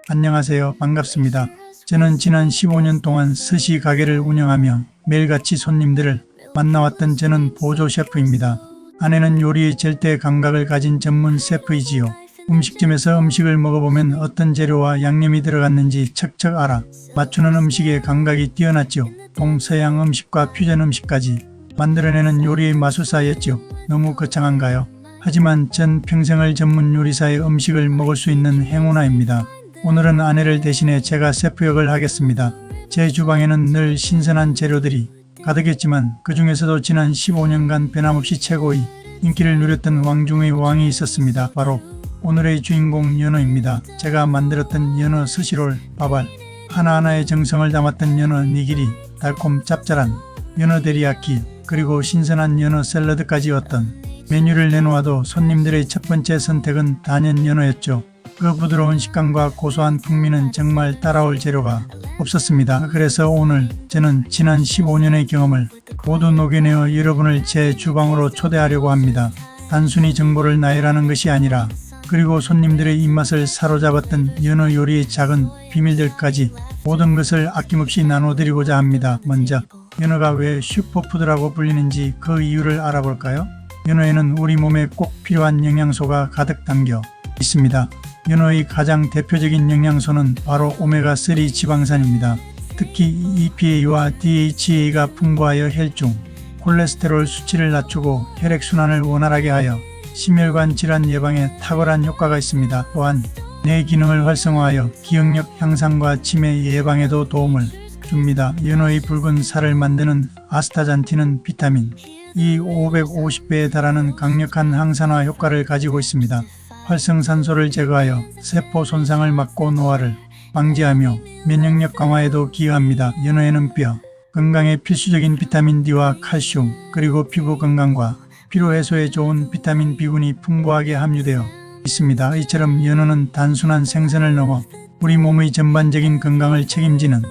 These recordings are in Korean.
안녕하세요. 반갑습니다. 저는 지난 15년 동안 스시 가게를 운영하며 매일같이 손님들을 만나왔던 저는 보조 셰프입니다. 아내는 요리의 절대 감각을 가진 전문 셰프이지요. 음식점에서 음식을 먹어보면 어떤 재료와 양념이 들어갔는지 척척 알아 맞추는 음식의 감각이 뛰어났죠. 동서양 음식과 퓨전 음식까지 만들어내는 요리의 마술사였죠. 너무 거창한가요? 하지만 전 평생을 전문 요리사의 음식을 먹을 수 있는 행운아입니다. 오늘은 아내를 대신해 제가 셰프 역을 하겠습니다. 제 주방에는 늘 신선한 재료들이 가득했지만 그 중에서도 지난 15년간 변함없이 최고의 인기를 누렸던 왕 중의 왕이 있었습니다. 바로 오늘의 주인공 연어입니다. 제가 만들었던 연어 스시롤, 밥알, 하나하나의 정성을 담았던 연어 니기리, 달콤 짭짤한 연어 데리야끼, 그리고 신선한 연어 샐러드까지 어떤 메뉴를 내놓아도 손님들의 첫 번째 선택은 단연 연어였죠. 그 부드러운 식감과 고소한 풍미는 정말 따라올 재료가 없었습니다. 그래서 오늘 저는 지난 15년의 경험을 모두 녹여내어 여러분을 제 주방으로 초대하려고 합니다. 단순히 정보를 나열하는 것이 아니라 그리고 손님들의 입맛을 사로잡았던 연어 요리의 작은 비밀들까지 모든 것을 아낌없이 나눠드리고자 합니다. 먼저 연어가 왜 슈퍼푸드라고 불리는지 그 이유를 알아볼까요? 연어에는 우리 몸에 꼭 필요한 영양소가 가득 담겨 있습니다. 연어의 가장 대표적인 영양소는 바로 오메가3 지방산입니다. 특히 EPA와 DHA가 풍부하여 혈중, 콜레스테롤 수치를 낮추고 혈액순환을 원활하게 하여 심혈관 질환 예방에 탁월한 효과가 있습니다. 또한 뇌 기능을 활성화하여 기억력 향상과 치매 예방에도 도움을 줍니다. 연어의 붉은 살을 만드는 아스타잔틴은 비타민 E 550배에 달하는 강력한 항산화 효과를 가지고 있습니다. 활성산소를 제거하여 세포 손상을 막고 노화를 방지하며 면역력 강화에도 기여합니다. 연어에는 뼈 건강에 필수적인 비타민 D와 칼슘, 그리고 피부 건강과 피로 해소에 좋은 비타민 B군이 풍부하게 함유되어 있습니다. 이처럼 연어는 단순한 생선을 넘어 우리 몸의 전반적인 건강을 책임지는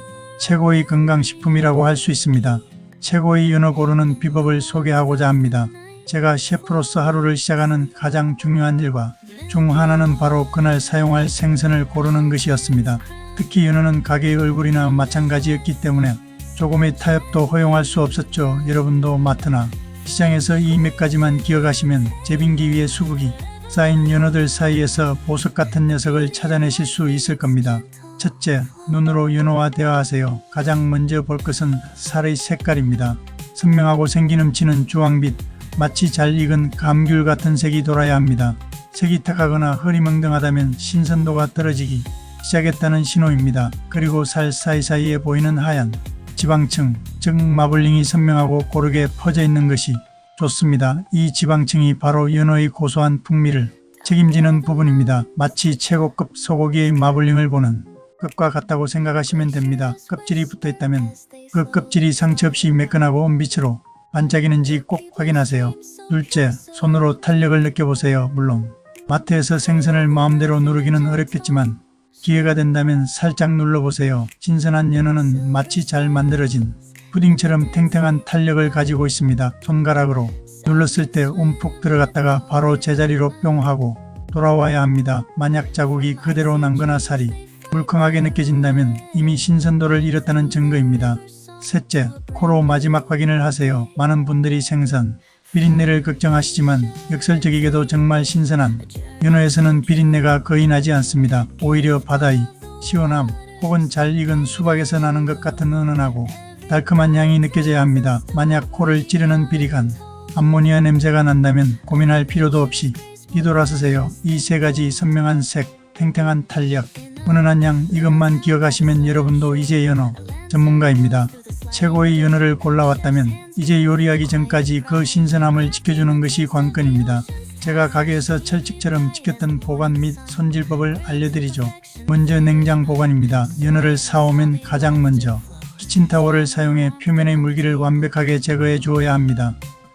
최고의 건강식품이라고 할 수 있습니다. 최고의 연어 고르는 비법을 소개하고자 합니다. 제가 셰프로서 하루를 시작하는 가장 중요한 일과 중 하나는 바로 그날 사용할 생선을 고르는 것이었습니다. 특히 연어는 가게의 얼굴이나 마찬가지였기 때문에 조금의 타협도 허용할 수 없었죠. 여러분도 마트나 시장에서 이 몇 가지만 기억하시면 제빙기 위에 수북이 쌓인 연어들 사이에서 보석 같은 녀석을 찾아내실 수 있을 겁니다. 첫째, 눈으로 연어와 대화하세요. 가장 먼저 볼 것은 살의 색깔입니다. 선명하고 생기 넘치는 주황빛, 마치 잘 익은 감귤 같은 색이 돌아야 합니다. 색이 탁하거나 흐리멍덩하다면 신선도가 떨어지기 시작했다는 신호입니다. 그리고 살 사이사이에 보이는 하얀 지방층, 즉 마블링이 선명하고 고르게 퍼져 있는 것이 좋습니다. 이 지방층이 바로 연어의 고소한 풍미를 책임지는 부분입니다. 마치 최고급 소고기의 마블링을 보는 것과 같다고 생각하시면 됩니다. 껍질이 붙어 있다면 그 껍질이 상처 없이 매끈하고 은빛으로 반짝이는지 꼭 확인하세요. 둘째, 손으로 탄력을 느껴보세요. 물론 마트에서 생선을 마음대로 누르기는 어렵겠지만 기회가 된다면 살짝 눌러보세요. 신선한 연어는 마치 잘 만들어진 푸딩처럼 탱탱한 탄력을 가지고 있습니다. 손가락으로 눌렀을 때 움푹 들어갔다가 바로 제자리로 뿅 하고 돌아와야 합니다. 만약 자국이 그대로 남거나 살이 물컹하게 느껴진다면 이미 신선도를 잃었다는 증거입니다. 셋째, 코로 마지막 확인을 하세요. 많은 분들이 생선, 비린내를 걱정하시지만 역설적이게도 정말 신선한 연어에서는 비린내가 거의 나지 않습니다. 오히려 바다의 시원함 혹은 잘 익은 수박에서 나는 것 같은 은은하고 달콤한 향이 느껴져야 합니다. 만약 코를 찌르는 비릿한 암모니아 냄새가 난다면 고민할 필요도 없이 뒤돌아서세요. 이 세 가지 선명한 색, 탱탱한 탄력, 은은한 향, 이것만 기억하시면 여러분도 이제 연어 전문가입니다. 최고의 연어를 골라왔다면 이제 요리하기 전까지 그 신선함을 지켜주는 것이 관건입니다. 제가 가게에서 철칙처럼 지켰던 보관 및 손질법을 알려드리죠. 먼저 냉장 보관입니다. 연어를 사오면 가장 먼저 키친타월을 사용해 표면의 물기를 완벽하게 제거해 주어야 합니다.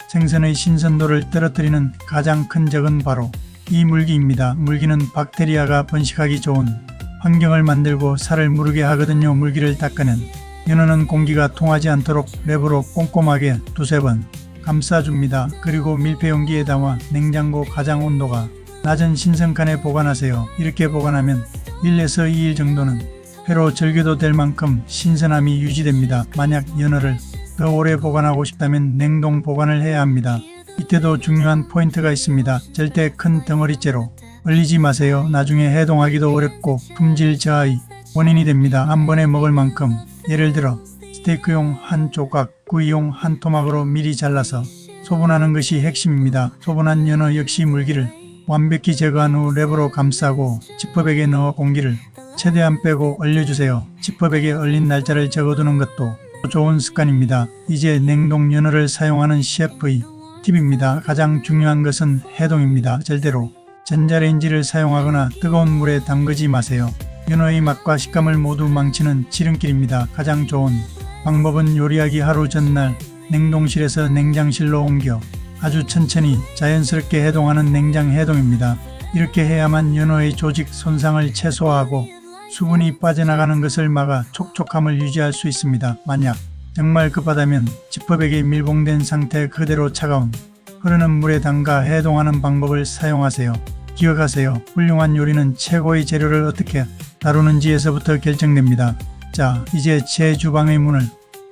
생선의 신선도를 떨어뜨리는 가장 큰 적은 바로 이 물기입니다. 물기는 박테리아가 번식하기 좋은 환경을 만들고 살을 무르게 하거든요. 물기를 닦아낸 연어는 공기가 통하지 않도록 랩으로 꼼꼼하게 두세 번 감싸줍니다. 그리고 밀폐 용기에 담아 냉장고 가장 온도가 낮은 신선칸에 보관하세요. 이렇게 보관하면 1에서 2일 정도는 회로 절개도 될 만큼 신선함이 유지됩니다. 만약 연어를 더 오래 보관하고 싶다면 냉동 보관을 해야 합니다. 이때도 중요한 포인트가 있습니다. 절대 큰 덩어리째로 얼리지 마세요. 나중에 해동하기도 어렵고 품질 저하의 원인이 됩니다. 한 번에 먹을 만큼, 예를 들어 스테이크용 한 조각, 구이용 한 토막으로 미리 잘라서 소분하는 것이 핵심입니다. 소분한 연어 역시 물기를 완벽히 제거한 후 랩으로 감싸고 지퍼백에 넣어 공기를 최대한 빼고 얼려주세요. 지퍼백에 얼린 날짜를 적어두는 것도 좋은 습관입니다. 이제 냉동 연어를 사용하는 셰프의 팁입니다. 가장 중요한 것은 해동입니다. 절대로 전자레인지를 사용하거나 뜨거운 물에 담그지 마세요. 연어의 맛과 식감을 모두 망치는 지름길입니다. 가장 좋은 방법은 요리하기 하루 전날 냉동실에서 냉장실로 옮겨 아주 천천히 자연스럽게 해동하는 냉장 해동입니다. 이렇게 해야만 연어의 조직 손상을 최소화하고 수분이 빠져나가는 것을 막아 촉촉함을 유지할 수 있습니다. 만약 정말 급하다면 지퍼백에 밀봉된 상태 그대로 차가운 흐르는 물에 담가 해동하는 방법을 사용하세요. 기억하세요. 훌륭한 요리는 최고의 재료를 어떻게 다루는지에서부터 결정됩니다. 자, 이제 제 주방의 문을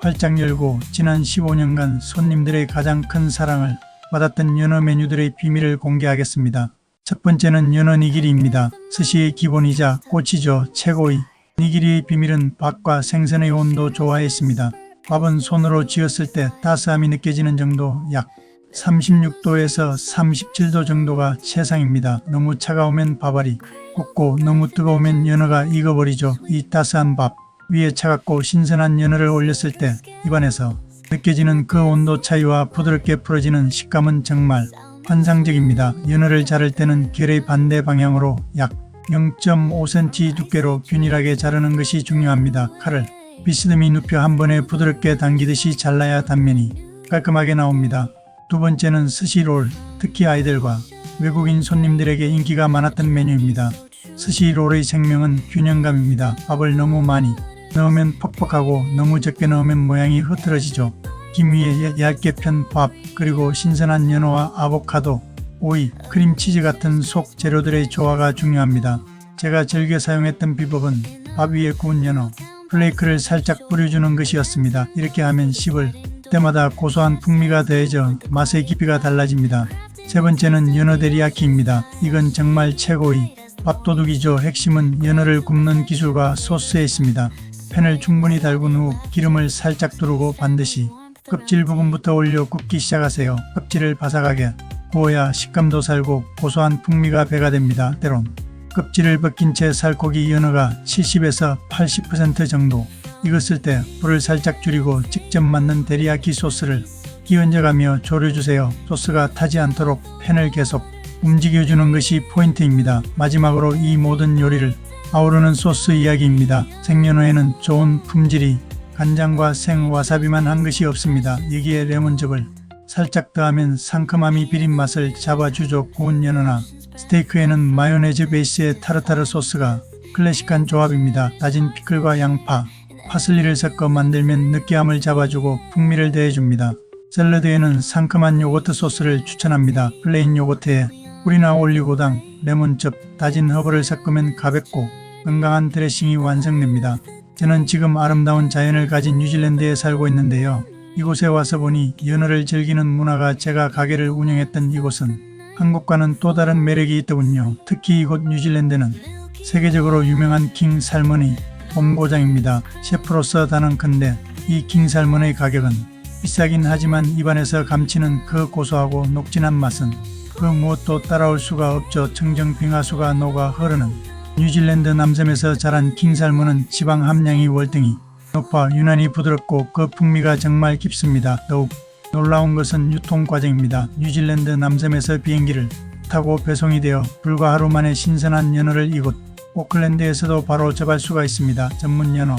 활짝 열고 지난 15년간 손님들의 가장 큰 사랑을 받았던 연어 메뉴들의 비밀을 공개하겠습니다. 첫 번째는 연어 니기리입니다. 스시의 기본이자 꽃이죠. 최고의 니기리의 비밀은 밥과 생선의 온도 조화에 있습니다. 밥은 손으로 쥐었을 때 따스함이 느껴지는 정도, 약 36도에서 37도 정도가 최상입니다. 너무 차가우면 밥알이 굳고 너무 뜨거우면 연어가 익어버리죠. 이 따스한 밥 위에 차갑고 신선한 연어를 올렸을 때 입안에서 느껴지는 그 온도 차이와 부드럽게 풀어지는 식감은 정말 환상적입니다. 연어를 자를 때는 결의 반대 방향으로 약 0.5cm 두께로 균일하게 자르는 것이 중요합니다. 칼을 비스듬히 눕혀 한 번에 부드럽게 당기듯이 잘라야 단면이 깔끔하게 나옵니다. 두 번째는 스시롤, 특히 아이들과 외국인 손님들에게 인기가 많았던 메뉴입니다. 스시롤의 생명은 균형감입니다. 밥을 너무 많이 넣으면 퍽퍽하고 너무 적게 넣으면 모양이 흐트러지죠. 김 위에 얇게 편 밥, 그리고 신선한 연어와 아보카도, 오이, 크림치즈 같은 속 재료들의 조화가 중요합니다. 제가 즐겨 사용했던 비법은 밥 위에 구운 연어 플레이크를 살짝 뿌려주는 것이었습니다. 이렇게 하면 씹을 때마다 고소한 풍미가 더해져 맛의 깊이가 달라집니다. 세 번째는 연어 데리야키입니다. 이건 정말 최고의 밥도둑이죠. 핵심은 연어를 굽는 기술과 소스에 있습니다. 팬을 충분히 달군 후 기름을 살짝 두르고 반드시 껍질 부분부터 올려 굽기 시작하세요. 껍질을 바삭하게 구워야 식감도 살고 고소한 풍미가 배가 됩니다. 때론 껍질을 벗긴 채 살코기 연어가 70에서 80% 정도 익었을 때 불을 살짝 줄이고 직접 만든 데리야키 소스를 끼얹어가며 졸여주세요. 소스가 타지 않도록 팬을 계속 움직여주는 것이 포인트입니다. 마지막으로 이 모든 요리를 아우르는 소스 이야기입니다. 생연어에는 좋은 품질이 간장과 생와사비만 한 것이 없습니다. 여기에 레몬즙을 살짝 더하면 상큼함이 비린 맛을 잡아주죠. 구운 연어나 스테이크에는 마요네즈 베이스의 타르타르 소스가 클래식한 조합입니다. 다진 피클과 양파, 파슬리를 섞어 만들면 느끼함을 잡아주고 풍미를 더해줍니다. 샐러드에는 상큼한 요거트 소스를 추천합니다. 플레인 요거트에 꿀이나 올리고당, 레몬즙, 다진 허브를 섞으면 가볍고 건강한 드레싱이 완성됩니다. 저는 지금 아름다운 자연을 가진 뉴질랜드에 살고 있는데요. 이곳에 와서 보니 연어를 즐기는 문화가 제가 가게를 운영했던 이곳은 한국과는 또 다른 매력이 있더군요. 특히 이곳 뉴질랜드는 세계적으로 유명한 킹 살몬의 본고장입니다. 셰프로서 단언컨대 이 킹 살몬의 가격은 비싸긴 하지만 입안에서 감치는 그 고소하고 녹진한 맛은 그 무엇도 따라올 수가 없죠. 청정 빙하수가 녹아 흐르는 뉴질랜드 남섬에서 자란 킹살몬은 지방 함량이 월등히 높아 유난히 부드럽고 그 풍미가 정말 깊습니다. 더욱 놀라운 것은 유통 과정입니다. 뉴질랜드 남섬에서 비행기를 타고 배송이 되어 불과 하루 만에 신선한 연어를 이곳 오클랜드에서도 바로 접할 수가 있습니다. 전문 연어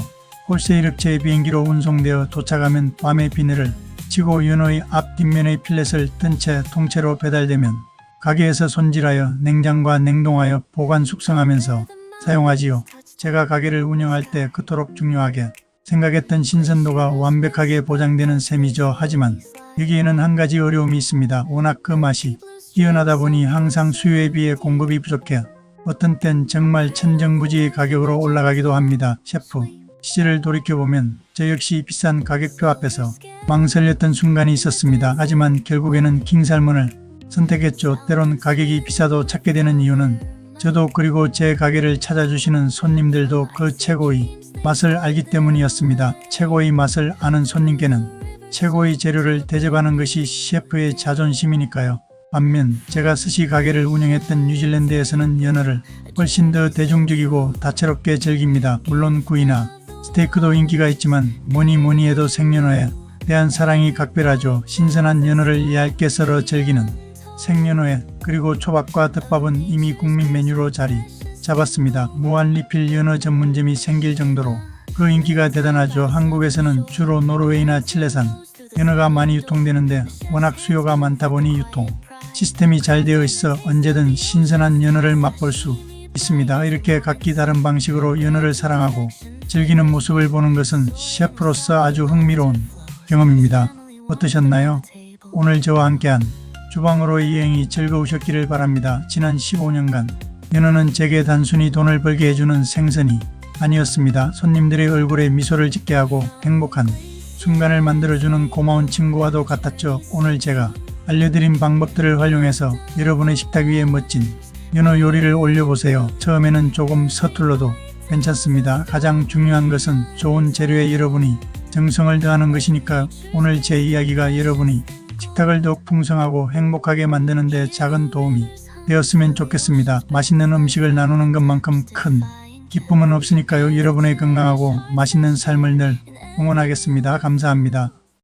홀세일 업체의 비행기로 운송되어 도착하면 밤에 비늘을 치고 연어의 앞 뒷면의 필렛을 뜬 채 통째로 배달되면 가게에서 손질하여 냉장과 냉동하여 보관 숙성하면서 사용하지요. 제가 가게를 운영할 때 그토록 중요하게 생각했던 신선도가 완벽하게 보장되는 셈이죠. 하지만 여기에는 한 가지 어려움이 있습니다. 워낙 그 맛이 뛰어나다 보니 항상 수요에 비해 공급이 부족해 어떤 땐 정말 천정부지의 가격으로 올라가기도 합니다. 셰프, 시절을 돌이켜보면 저 역시 비싼 가격표 앞에서 망설였던 순간이 있었습니다. 하지만 결국에는 킹살몬을 선택했죠. 때론 가격이 비싸도 찾게 되는 이유는 저도 그리고 제 가게를 찾아주시는 손님들도 그 최고의 맛을 알기 때문이었습니다. 최고의 맛을 아는 손님께는 최고의 재료를 대접하는 것이 셰프의 자존심이니까요. 반면 제가 스시 가게를 운영했던 뉴질랜드에서는 연어를 훨씬 더 대중적이고 다채롭게 즐깁니다. 물론 구이나 스테이크도 인기가 있지만 뭐니 해도 생연어에 대한 사랑이 각별하죠. 신선한 연어를 얇게 썰어 즐기는 생연어회 그리고 초밥과 덮밥은 이미 국민 메뉴로 자리 잡았습니다. 무한 리필 연어 전문점이 생길 정도로 그 인기가 대단하죠. 한국에서는 주로 노르웨이나 칠레산 연어가 많이 유통되는데 워낙 수요가 많다 보니 유통 시스템이 잘 되어 있어 언제든 신선한 연어를 맛볼 수 있습니다. 이렇게 각기 다른 방식으로 연어를 사랑하고 즐기는 모습을 보는 것은 셰프로서 아주 흥미로운 경험입니다. 어떠셨나요? 오늘 저와 함께한 주방으로의 여행이 즐거우셨기를 바랍니다. 지난 15년간 연어는 제게 단순히 돈을 벌게 해주는 생선이 아니었습니다. 손님들의 얼굴에 미소를 짓게 하고 행복한 순간을 만들어주는 고마운 친구와도 같았죠. 오늘 제가 알려드린 방법들을 활용해서 여러분의 식탁 위에 멋진 연어 요리를 올려보세요. 처음에는 조금 서툴러도 괜찮습니다. 가장 중요한 것은 좋은 재료에 여러분이 정성을 더하는 것이니까 오늘 제 이야기가 여러분이 식탁을 더욱 풍성하고 행복하게 만드는 데 작은 도움이 되었으면 좋겠습니다. 맛있는 음식을 나누는 것만큼 큰 기쁨은 없으니까요. 여러분의 건강하고 맛있는 삶을 늘 응원하겠습니다. 감사합니다.